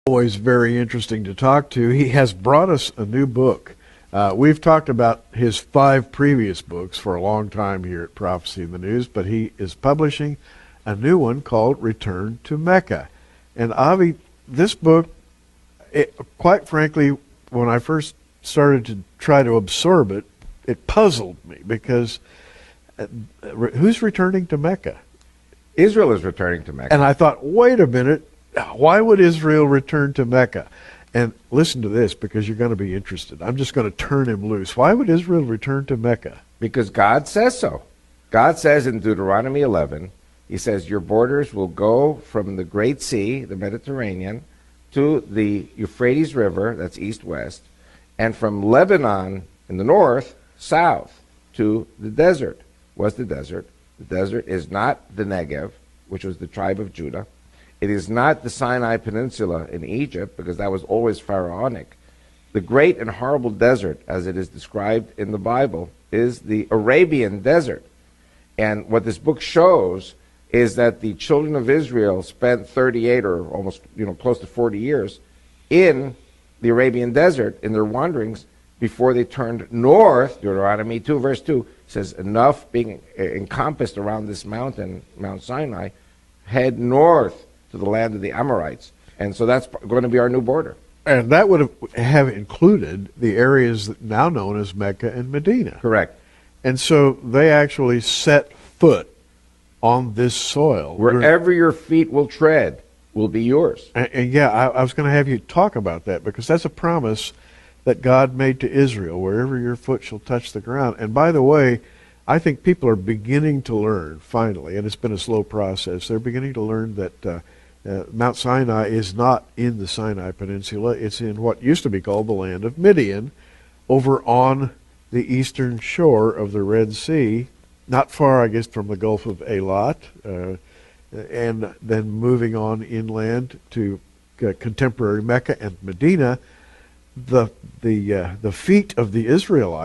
Always very interesting to talk to. He has brought us a new book. We've talked about his 5 previous books for a long time here at Prophecy in the News, but he is publishing a new one called Return to Mecca. And Avi, this book, quite frankly, when I first started to try to absorb it, it puzzled me because who's returning to Mecca? Israel is returning to Mecca. And I thought, wait a minute, why would Israel return to Mecca? And listen to this, because you're going to be interested. I'm just going to turn him loose. Why would Israel return to Mecca? Because God says so. God says in Deuteronomy 11, he says, your borders will go from the Great Sea, the Mediterranean, to the Euphrates River, that's east-west, and from Lebanon in the north, south, to the desert. What's the desert? The desert is not the Negev, which was the tribe of Judah. It is not the Sinai Peninsula in Egypt, because that was always pharaonic. The great and horrible desert, as it is described in the Bible, is the Arabian desert. And what this book shows is that the children of Israel spent 38 or almost, close to 40 years in the Arabian desert in their wanderings before they turned north. Deuteronomy 2, verse 2 says, enough being encompassed around this mountain, Mount Sinai, head north to the land of the Amorites. And so that's going to be our new border. And that would have included the areas now known as Mecca and Medina. Correct. And so they actually set foot on this soil. Wherever your feet will tread will be yours. And yeah, I was going to have you talk about that, because that's a promise that God made to Israel, wherever your foot shall touch the ground. And by the way, I think people are beginning to learn, finally, and it's been a slow process, they're beginning to learn that Mount Sinai is not in the Sinai Peninsula. It's in what used to be called the land of Midian, over on the eastern shore of the Red Sea, not far, I guess, from the Gulf of Eilat, and then moving on inland to contemporary Mecca and Medina. The feet of the Israelites